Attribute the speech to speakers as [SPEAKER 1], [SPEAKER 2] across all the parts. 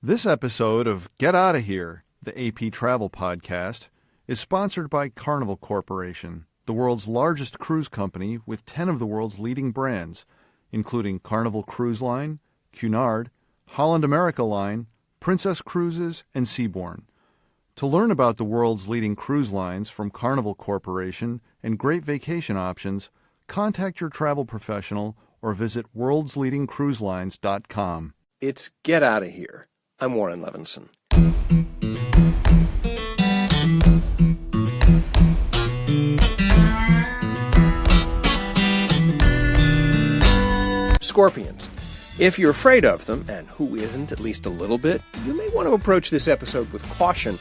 [SPEAKER 1] This episode of Get Outta Here, the AP Travel Podcast, is sponsored by Carnival Corporation, the world's largest cruise company with 10 of the world's leading brands, including Carnival Cruise Line, Cunard, Holland America Line, Princess Cruises, and Seabourn. To learn about the world's leading cruise lines from Carnival Corporation and great vacation options, contact your travel professional or visit worldsleadingcruiselines.com.
[SPEAKER 2] It's Get Outta Here. I'm Warren Levinson. Scorpions. If you're afraid of them, and who isn't at least a little bit, you may want to approach this episode with caution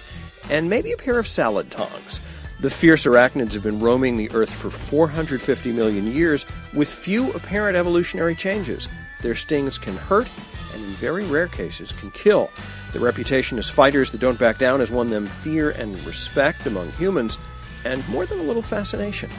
[SPEAKER 2] and maybe a pair of salad tongs. The fierce arachnids have been roaming the Earth for 450 million years with few apparent evolutionary changes. Their stings can hurt, and in very rare cases can kill. Their reputation as fighters that don't back down has won them fear and respect among humans, and more than a little fascination.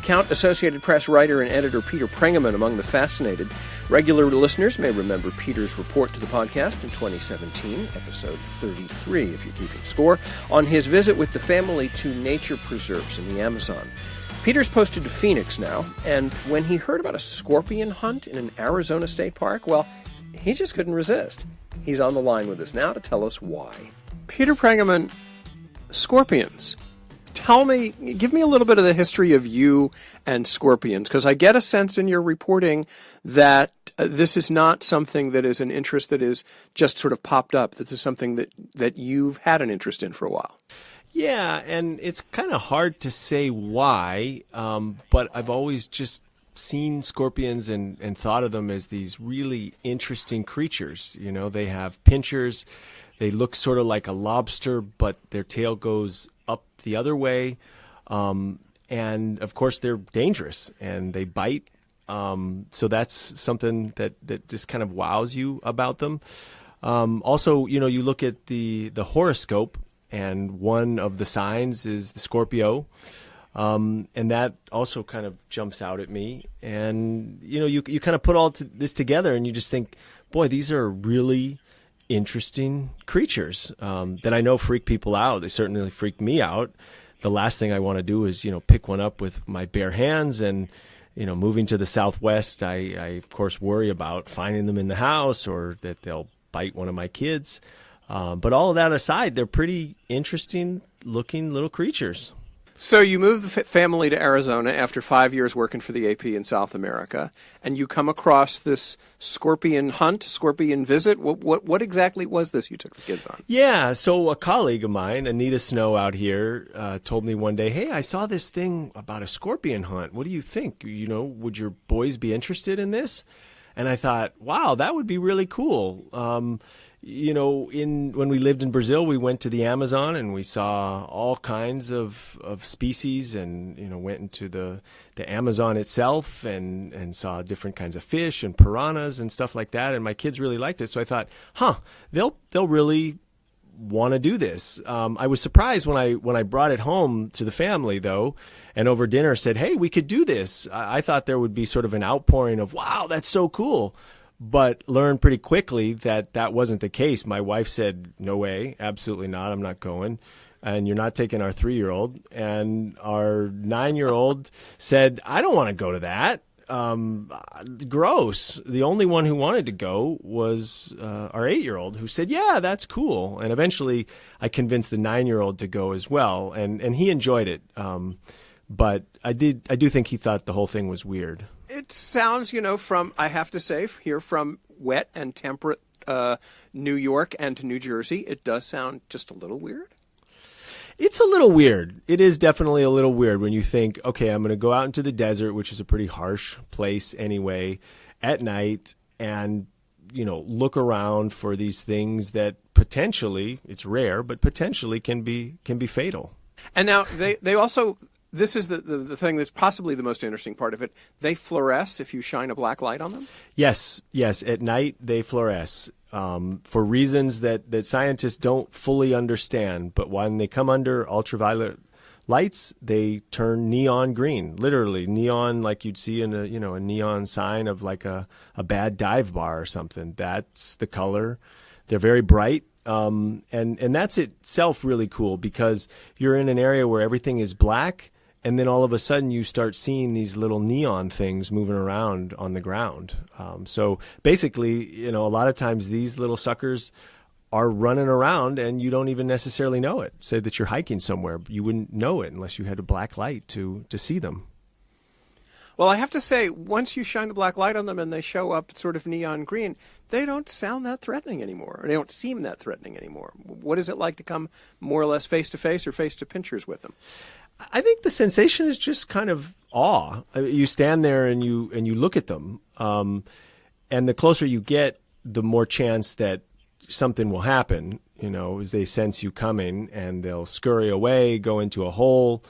[SPEAKER 2] Count Associated Press writer and editor Peter Prengaman among the fascinated. Regular listeners may remember Peter's report to the podcast in 2017, episode 33, if you're keeping score, on his visit with the family to nature preserves in the Amazon. Peter's posted to Phoenix now, and when he heard about a scorpion hunt in an Arizona state park, well, he just couldn't resist. He's on the line with us now to tell us why. Peter Prengaman, scorpions. Tell me, give me a little bit of the history of you and scorpions, because I get a sense in your reporting that this is not something that is an interest that is just sort of popped up, that this is something that you've had an interest in for a while.
[SPEAKER 3] Yeah, and it's kind of hard to say why, but I've always just seen scorpions and thought of them as these really interesting creatures. You know, they have pinchers, they look sort of like a lobster, but their tail goes up the other way, and of course they're dangerous and they bite, so that's something that just kind of wows you about them. Also, you know, you look at the horoscope, and one of the signs is the Scorpio, and that also kind of jumps out at me. And you know, you kind of put all this together and you just think, boy, these are really interesting creatures that I know freak people out. They certainly freak me out. The last thing I want to do is, you know, pick one up with my bare hands. And, you know, moving to the Southwest, I of course worry about finding them in the house or that they'll bite one of my kids. But all of that aside, they're pretty interesting looking little creatures.
[SPEAKER 2] So you moved the family to Arizona after 5 years working for the AP in South America, and you come across this scorpion hunt, scorpion visit. What exactly was this you took the kids on?
[SPEAKER 3] Yeah, so a colleague of mine, Anita Snow out here, told me one day, hey, I saw this thing about a scorpion hunt. What do you think? You know, would your boys be interested in this? And I thought, wow, that would be really cool. You know, when we lived in Brazil, we went to the Amazon and we saw all kinds of species, and you know, went into the Amazon itself and saw different kinds of fish and piranhas and stuff like that. And my kids really liked it, so I thought, they'll really want to do this. I was surprised when I brought it home to the family, though, and over dinner said, hey, we could do this. I thought there would be sort of an outpouring of, wow, that's so cool. But learned pretty quickly that wasn't the case. My wife said, no way, absolutely not, I'm not going. And you're not taking our 3-year-old. And our 9-year-old said, I don't want to go to that. Gross. The only one who wanted to go was our 8-year-old, who said, yeah, that's cool. And eventually I convinced the 9-year-old to go as well. And he enjoyed it. But I do think he thought the whole thing was weird.
[SPEAKER 2] It sounds, you know, from, I have to say, here from wet and temperate New York and to New Jersey, it does sound just a little weird.
[SPEAKER 3] It's a little weird. It is definitely a little weird when you think, okay, I'm going to go out into the desert, which is a pretty harsh place anyway, at night, and, you know, look around for these things that potentially, it's rare, but potentially can be fatal.
[SPEAKER 2] And now they also... This is the thing that's possibly the most interesting part of it. They fluoresce if you shine a black light on them?
[SPEAKER 3] Yes. At night, they fluoresce for reasons that scientists don't fully understand. But when they come under ultraviolet lights, they turn neon green, literally neon, like you'd see in a neon sign of like a bad dive bar or something. That's the color They're very bright. And that's itself really cool because you're in an area where everything is black, and then all of a sudden you start seeing these little neon things moving around on the ground. So basically, a lot of times these little suckers are running around and you don't even necessarily know it. Say that you're hiking somewhere, you wouldn't know it unless you had a black light to see them.
[SPEAKER 2] Well, I have to say, once you shine the black light on them and they show up sort of neon green, they don't sound that threatening anymore. Or they don't seem that threatening anymore. What is it like to come more or less face-to-face or face-to-pinchers with them?
[SPEAKER 3] I think the sensation is just kind of awe. You stand there and you look at them, and the closer you get, the more chance that something will happen, as they sense you coming, and they'll scurry away, go into a hole,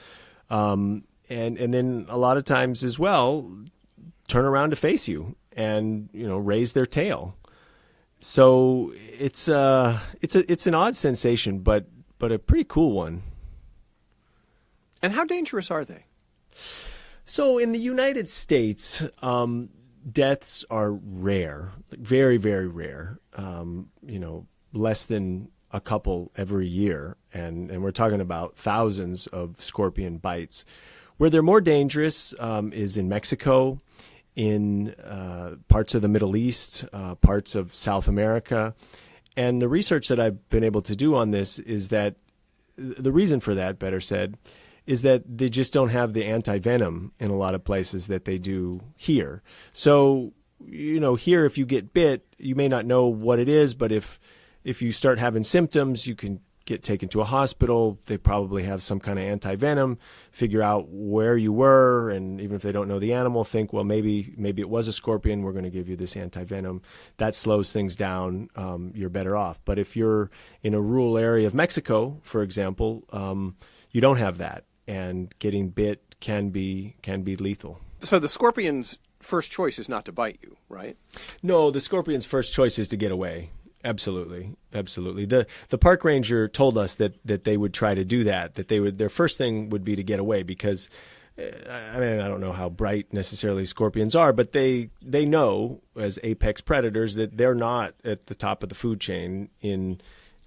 [SPEAKER 3] and then a lot of times as well, turn around to face you and, raise their tail. So it's an odd sensation, but a pretty cool one.
[SPEAKER 2] And how dangerous are they?
[SPEAKER 3] So in the United States, deaths are rare, very, very rare. Less than a couple every year, and we're talking about thousands of scorpion bites. Where they're more dangerous is in Mexico, in parts of the Middle East, parts of South America. And the research that I've been able to do on this is that the reason for that, better said, is that they just don't have the anti-venom in a lot of places that they do here. So, here if you get bit, you may not know what it is, but if you start having symptoms, you can get taken to a hospital. They probably have some kind of anti-venom, figure out where you were, and even if they don't know the animal, think, well, maybe it was a scorpion, we're going to give you this anti-venom. That slows things down. You're better off. But if you're in a rural area of Mexico, for example, you don't have that, and getting bit can be lethal.
[SPEAKER 2] So the scorpion's first choice is not to bite you, right?
[SPEAKER 3] No, the scorpion's first choice is to get away. Absolutely. The park ranger told us that they would try to do that their first thing would be to get away because, I don't know how bright necessarily scorpions are, but they know as apex predators that they're not at the top of the food chain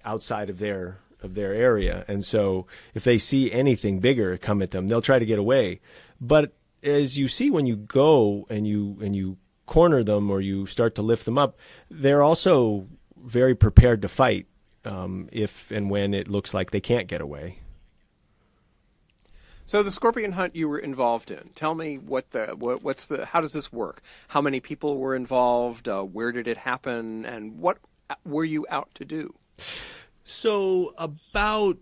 [SPEAKER 3] outside of their area. And so if they see anything bigger come at them, they'll try to get away. But as you see when you go and you corner them or you start to lift them up, they're also very prepared to fight if and when it looks like they can't get away.
[SPEAKER 2] So the scorpion hunt you were involved in, tell me how does this work? How many people were involved? Where did it happen? And what were you out to do?
[SPEAKER 3] So about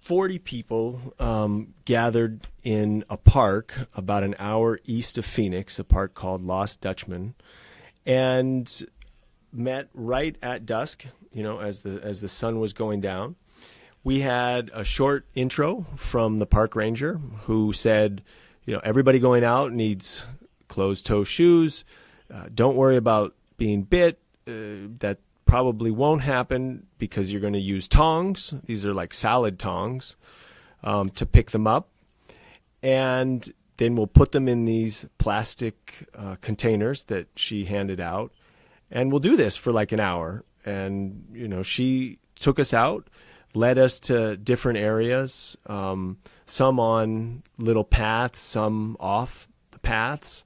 [SPEAKER 3] 40 people gathered in a park about an hour east of Phoenix, a park called Lost Dutchman, and met right at dusk, as the sun was going down. We had a short intro from the park ranger who said, everybody going out needs closed-toe shoes. Don't worry about being bit. That probably won't happen because you're going to use tongs. These are like salad tongs to pick them up. And then we'll put them in these plastic containers that she handed out. And we'll do this for like an hour. And, she took us out, led us to different areas, some on little paths, some off the paths.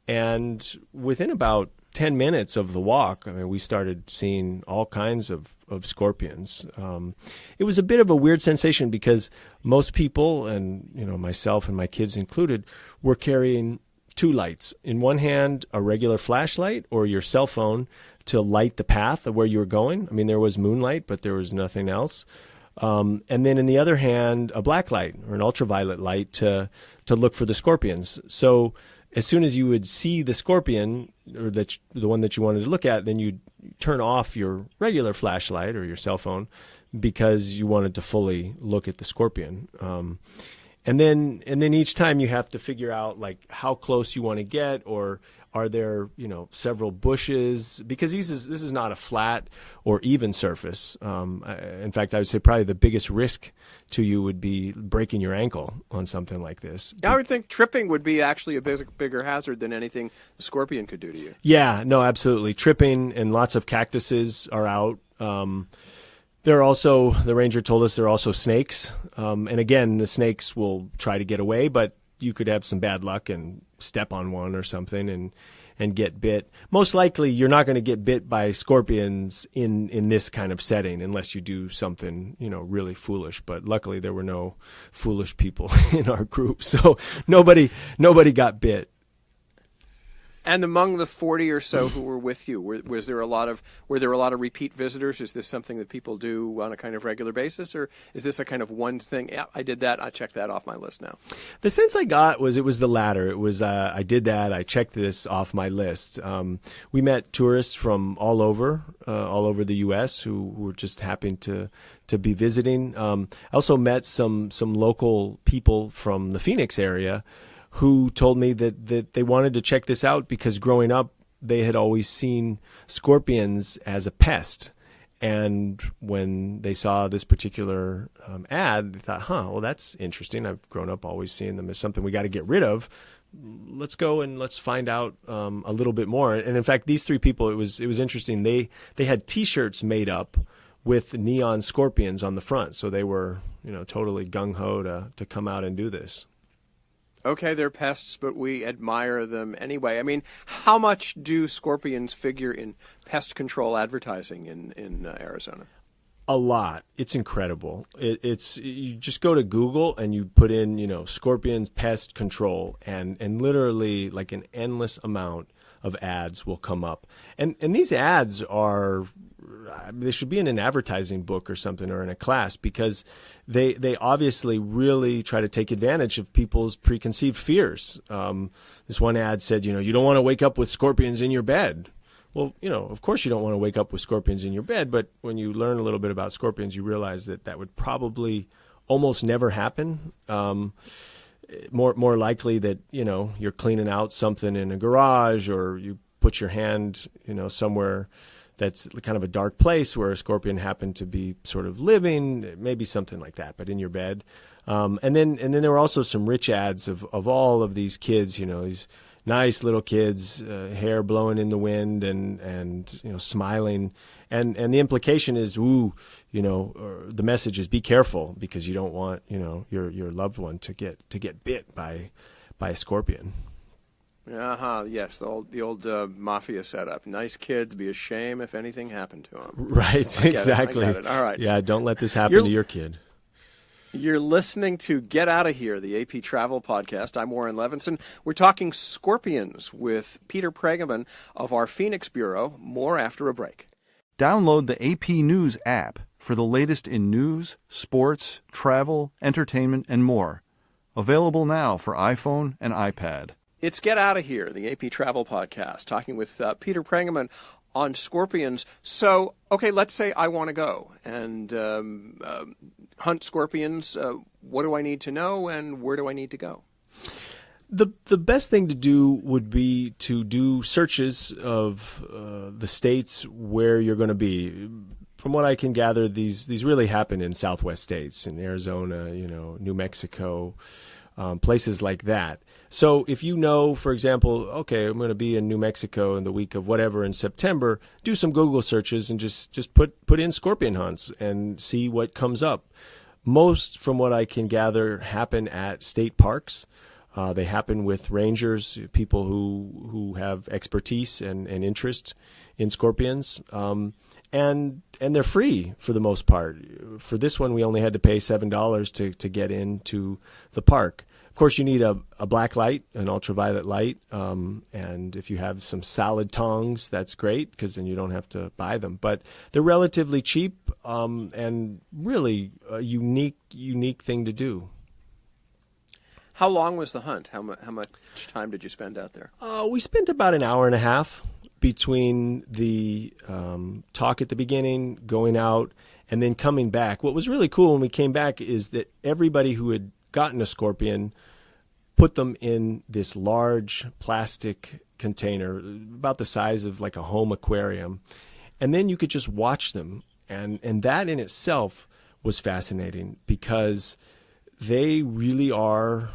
[SPEAKER 3] And within about 10 minutes of the walk, we started seeing all kinds of scorpions. It was a bit of a weird sensation because most people, and myself and my kids included, were carrying two lights. In one hand, a regular flashlight or your cell phone to light the path of where you were going. There was moonlight, but there was nothing else. And then in the other hand, a black light or an ultraviolet light to look for the scorpions. So as soon as you would see the scorpion, or the one that you wanted to look at, then you'd turn off your regular flashlight or your cell phone because you wanted to fully look at the scorpion. And then each time you have to figure out like how close you want to get, or Are there, several bushes? Because this is not a flat or even surface. In fact, I would say probably the biggest risk to you would be breaking your ankle on something like this.
[SPEAKER 2] I would think tripping would be actually a bigger hazard than anything the scorpion could do to you.
[SPEAKER 3] Yeah, no, absolutely. Tripping, and lots of cactuses are out. There are also, the ranger told us, there are also snakes. And again, the snakes will try to get away, but you could have some bad luck and step on one or something and get bit. Most likely, you're not going to get bit by scorpions in this kind of setting unless you do something, really foolish. But luckily, there were no foolish people in our group, so nobody got bit.
[SPEAKER 2] And among the 40 or so who were with you, were there a lot of repeat visitors? Is this something that people do on a kind of regular basis, or is this a kind of one thing? Yeah, I did that. I checked that off my list now.
[SPEAKER 3] The sense I got was it was the latter. It was I did that. I checked this off my list. We met tourists from all over the U.S. who were just happening to be visiting. I also met some local people from the Phoenix area who told me that they wanted to check this out because growing up, they had always seen scorpions as a pest. And when they saw this particular ad, they thought, well, that's interesting. I've grown up always seeing them as something we got to get rid of. Let's go and let's find out a little bit more. And in fact, these three people, it was interesting. They had T-shirts made up with neon scorpions on the front. So they were, totally gung-ho to come out and do this.
[SPEAKER 2] Okay, they're pests, but we admire them anyway. I mean, how much do scorpions figure in pest control advertising in Arizona?
[SPEAKER 3] A lot. It's incredible. It's you just go to Google and you put in, scorpions pest control, and literally like an endless amount of ads will come up. And these ads are, they should be in an advertising book or something, or in a class, because they obviously really try to take advantage of people's preconceived fears. This one ad said, you don't want to wake up with scorpions in your bed. Well, of course you don't want to wake up with scorpions in your bed, but when you learn a little bit about scorpions, you realize that would probably almost never happen. More likely that, you're cleaning out something in a garage, or you put your hand, somewhere that's kind of a dark place where a scorpion happened to be sort of living, maybe something like that, but in your bed. And then there were also some rich ads of all of these kids, these nice little kids, hair blowing in the wind and smiling. And the implication is, the message is be careful because you don't want, your loved one to get bit by a scorpion.
[SPEAKER 2] Yes, the old mafia setup. Nice kids, be a shame if anything happened to them.
[SPEAKER 3] Right, exactly.
[SPEAKER 2] I get it. All right.
[SPEAKER 3] Yeah, don't let this happen to your kid.
[SPEAKER 2] You're listening to Get Outta Here, the AP Travel Podcast. I'm Warren Levinson. We're talking scorpions with Peter Prengaman of our Phoenix Bureau. More after a break.
[SPEAKER 1] Download the AP News app for the latest in news, sports, travel, entertainment, and more. Available now for iPhone and iPad.
[SPEAKER 2] It's Get Outta Here, the AP Travel Podcast, talking with Peter Prengaman on scorpions. So, okay, let's say I want to go and hunt scorpions. What do I need to know, and where do I need to go?
[SPEAKER 3] The best thing to do would be to do searches of the states where you're going to be. From what I can gather, these really happen in Southwest states, in Arizona, New Mexico, places like that. So if for example, okay, I'm going to be in New Mexico in the week of whatever in September, do some Google searches and just put in scorpion hunts and see what comes up. Most, from what I can gather, happen at state parks. They happen with rangers, people who have expertise and interest in scorpions. And they're free for the most part. For this one, we only had to pay $7 to get into the park. Of course, you need a black light, an ultraviolet light, and if you have some solid tongs, that's great because then you don't have to buy them. But they're relatively cheap and really a unique thing to do.
[SPEAKER 2] How long was the hunt? How much time did you spend out there?
[SPEAKER 3] We spent about an hour and a half between the talk at the beginning, going out, and then coming back. What was really cool when we came back is that everybody who had gotten a scorpion put them in this large plastic container, about the size of like a home aquarium, and then you could just watch them. And that in itself was fascinating because they really are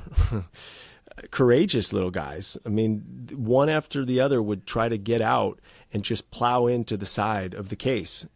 [SPEAKER 3] courageous little guys. I mean, one after the other would try to get out and just plow into the side of the case,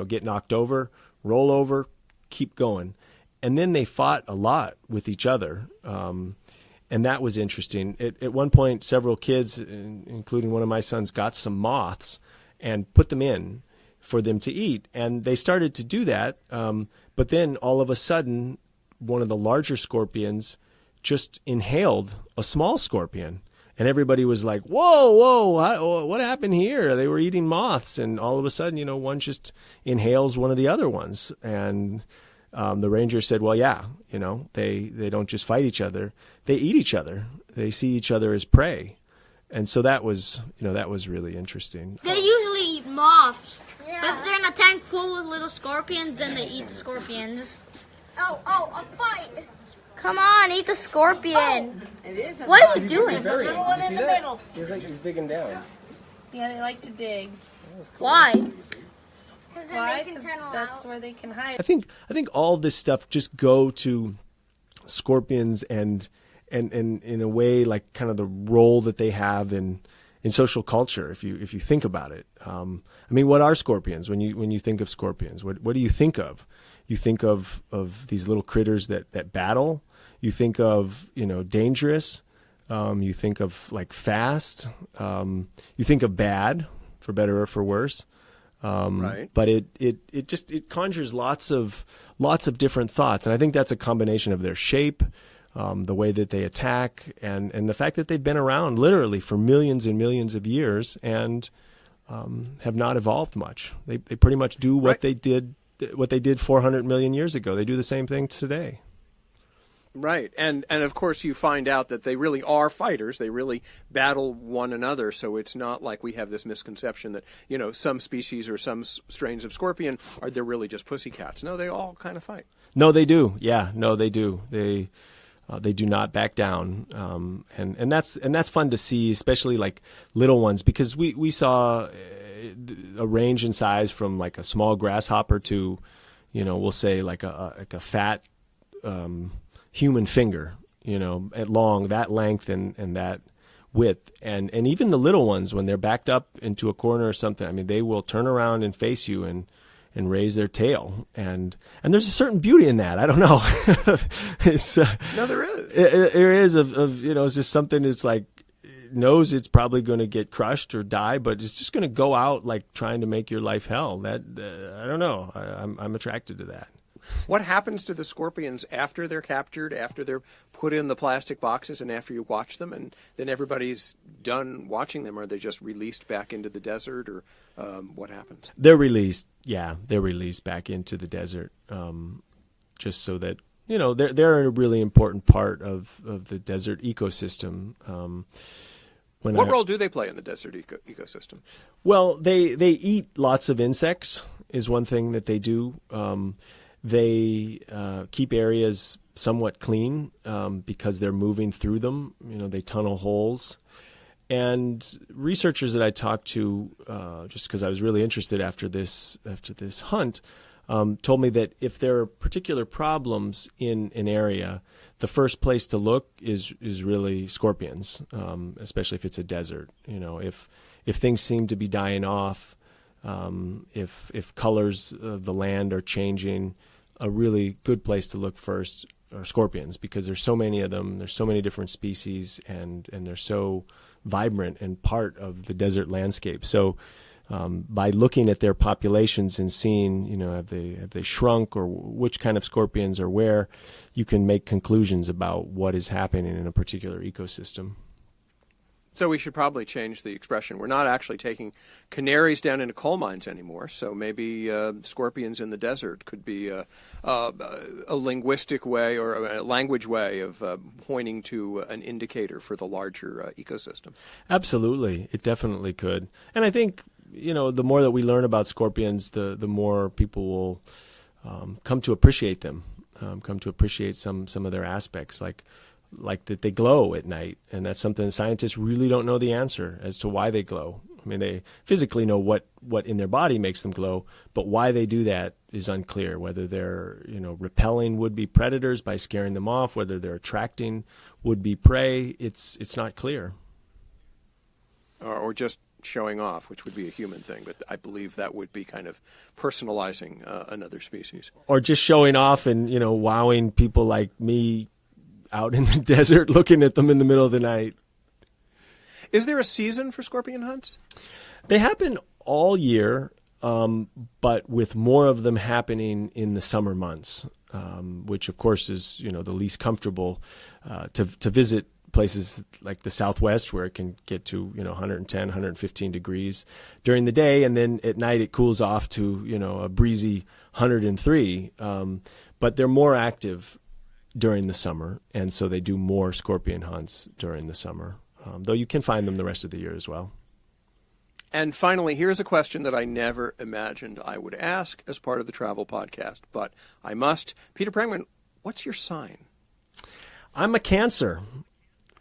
[SPEAKER 3] get knocked over, roll over, keep going. And then they fought a lot with each other. And that was interesting. At one point, several kids, including one of my sons, got some moths and put them in for them to eat. And they started to do that. But then all of a sudden, one of the larger scorpions just inhaled a small scorpion. And everybody was like, whoa, what happened here? They were eating moths. And all of a sudden, one just inhales one of the other ones. And the ranger said, well, yeah, they don't just fight each other. They eat each other. They see each other as prey. And so that was really interesting.
[SPEAKER 4] They usually eat moths. Yeah. But if they're in a tank full of little scorpions, then they eat the scorpions. Oh, a fight. Come on, eat the scorpion. Oh.
[SPEAKER 5] It is.
[SPEAKER 4] What is he doing?
[SPEAKER 5] There's a little one in the middle.
[SPEAKER 2] Feels like he's digging down.
[SPEAKER 5] Yeah, they like to dig.
[SPEAKER 4] Cool. Why?
[SPEAKER 5] Because then they can tunnel that's out. Where they can hide.
[SPEAKER 3] I think all this stuff just go to scorpions and in a way like kind of the role that they have in social culture. If you think about it, what are scorpions? When you think of scorpions, what do you think of? You think of these little critters that battle. You think of dangerous. You think of like fast. You think of bad, for better or for worse.
[SPEAKER 2] Right.
[SPEAKER 3] But it conjures lots of different thoughts, and I think that's a combination of their shape, the way that they attack, and the fact that they've been around literally for millions and millions of years and have not evolved much. They pretty much do what they did 400 million years ago. They do the same thing today.
[SPEAKER 2] Right. And of course you find out that they really are fighters. They really battle one another. So it's not like we have this misconception that, some species or some strains of scorpion they're really just pussycats. No, they all kind of fight.
[SPEAKER 3] No, they do. Yeah, no, they do. They do not back down. And that's fun to see, especially like little ones, because we saw a range in size from like a small grasshopper to, we'll say like a fat, human finger, at long, that length and that width. And even the little ones, when they're backed up into a corner or something, they will turn around and face you and raise their tail. And there's a certain beauty in that. I don't know.
[SPEAKER 2] No, there is.
[SPEAKER 3] There is it's just something that's like, knows it's probably going to get crushed or die, but it's just going to go out like trying to make your life hell. That I don't know. I'm attracted to that.
[SPEAKER 2] What happens to the scorpions after they're captured, after they're put in the plastic boxes, and after you watch them, and then everybody's done watching them? Are they just released back into the desert, or what happens?
[SPEAKER 3] They're released. Yeah, they're released back into the desert, just so that they're a really important part of the desert ecosystem.
[SPEAKER 2] What role do they play in the desert ecosystem?
[SPEAKER 3] Well, they eat lots of insects is one thing that they do. They keep areas somewhat clean because they're moving through them. They tunnel holes. And researchers that I talked to, just because I was really interested after this hunt, told me that if there are particular problems in an area, the first place to look is really scorpions, especially if it's a desert. If things seem to be dying off, if colors of the land are changing, a really good place to look first are scorpions, because there's so many of them, there's so many different species, and they're so vibrant and part of the desert landscape. So by looking at their populations and seeing, have they shrunk, or which kind of scorpions are where, you can make conclusions about what is happening in a particular ecosystem.
[SPEAKER 2] So we should probably change the expression. We're not actually taking canaries down into coal mines anymore. So maybe scorpions in the desert could be a linguistic way or a language way of pointing to an indicator for the larger ecosystem.
[SPEAKER 3] Absolutely. It definitely could. And I think, the more that we learn about scorpions, the more people will come to appreciate them, come to appreciate some of their aspects. Like like that they glow at night, and that's something scientists really don't know the answer as to why they glow. I mean, they physically know what in their body makes them glow, but why they do that is unclear. Whether they're, repelling would-be predators by scaring them off, whether they're attracting would-be prey, it's not clear.
[SPEAKER 2] Or just showing off, which would be a human thing, but I believe that would be kind of personalizing another species.
[SPEAKER 3] Or just showing off and, wowing people like me out in the desert looking at them in the middle of the night.
[SPEAKER 2] Is there a season for scorpion hunts?
[SPEAKER 3] They happen all year, but with more of them happening in the summer months, which of course is, the least comfortable to visit places like the Southwest, where it can get to 110, 115 degrees during the day, and then at night it cools off to a breezy 103. But they're more active during the summer, and so they do more scorpion hunts during the summer, though you can find them the rest of the year as well.
[SPEAKER 2] And finally, here's a question that I never imagined I would ask as part of the travel podcast, but I must. Peter Prengaman, what's your sign?
[SPEAKER 3] I'm a Cancer.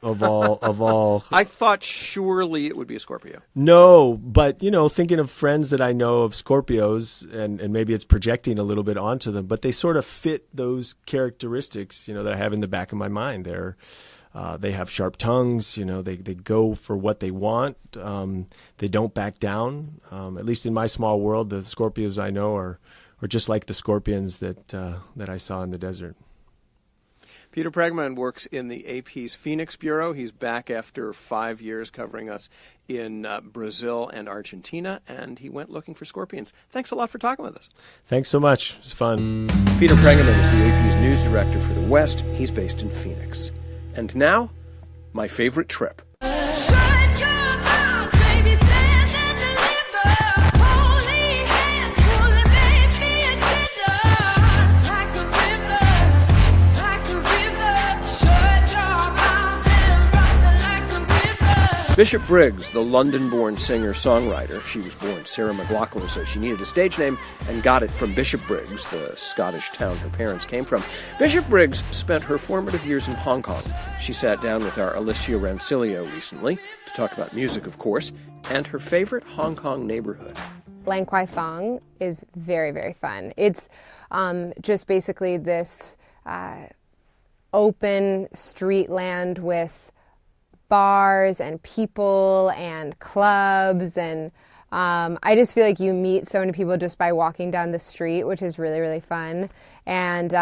[SPEAKER 3] Of all.
[SPEAKER 2] I thought surely it would be a Scorpio.
[SPEAKER 3] No, but, thinking of friends that I know of Scorpios, and maybe it's projecting a little bit onto them, but they sort of fit those characteristics, that I have in the back of my mind. They have sharp tongues, they go for what they want. They don't back down. At least in my small world, the Scorpios I know are just like the scorpions that I saw in the desert.
[SPEAKER 2] Peter Prengaman works in the AP's Phoenix Bureau. He's back after 5 years covering us in Brazil and Argentina, and he went looking for scorpions. Thanks a lot for talking with us.
[SPEAKER 3] Thanks so much. It was fun.
[SPEAKER 2] Peter Prengaman is the AP's news director for the West. He's based in Phoenix. And now, my favorite trip. Bishop Briggs, the London-born singer-songwriter, she was born Sarah McLachlan, so she needed a stage name and got it from Bishop Briggs, the Scottish town her parents came from. Bishop Briggs spent her formative years in Hong Kong. She sat down with our Alicia Rancilio recently to talk about music, of course, and her favorite Hong Kong neighborhood.
[SPEAKER 6] Lang Kwai Fong is very, very fun. It's just basically this open street land with bars and people and clubs, and I just feel like you meet so many people just by walking down the street, which is really, really fun. And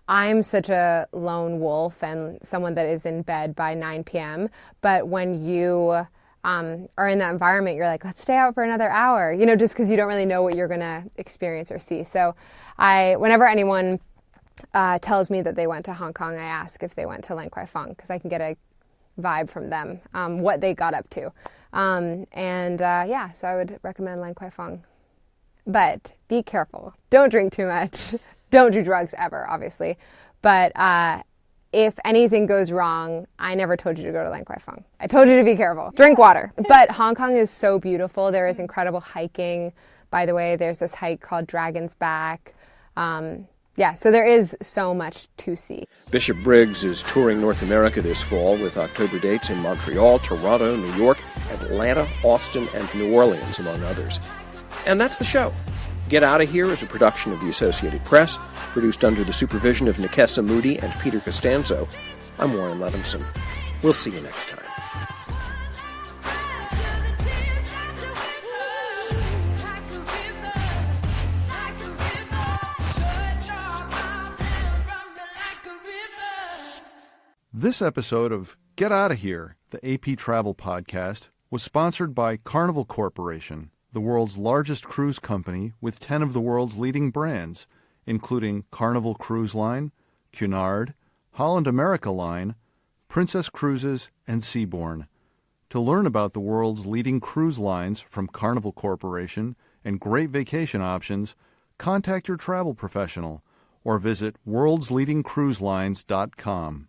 [SPEAKER 6] I'm such a lone wolf and someone that is in bed by 9 p.m. But when you are in that environment, you're like, let's stay out for another hour, just because you don't really know what you're going to experience or see. So whenever anyone tells me that they went to Hong Kong, I ask if they went to Lang Kwai Fong, because I can get a vibe from them, what they got up to. So I would recommend Lang Kwai Fong. But be careful. Don't drink too much. Don't do drugs ever, obviously. But if anything goes wrong, I never told you to go to Lang Kwai Fong. I told you to be careful. Drink water. But Hong Kong is so beautiful. There is incredible hiking. By the way, there's this hike called Dragon's Back. So there is so much to see.
[SPEAKER 2] Bishop Briggs is touring North America this fall with October dates in Montreal, Toronto, New York, Atlanta, Austin, and New Orleans, among others. And that's the show. Get Outta Here is a production of the Associated Press, produced under the supervision of Nikessa Moody and Peter Costanzo. I'm Warren Levinson. We'll see you next time.
[SPEAKER 1] This episode of Get Outta Here, the AP Travel Podcast, was sponsored by Carnival Corporation, the world's largest cruise company with 10 of the world's leading brands, including Carnival Cruise Line, Cunard, Holland America Line, Princess Cruises, and Seabourn. To learn about the world's leading cruise lines from Carnival Corporation and great vacation options, contact your travel professional or visit worldsleadingcruiselines.com.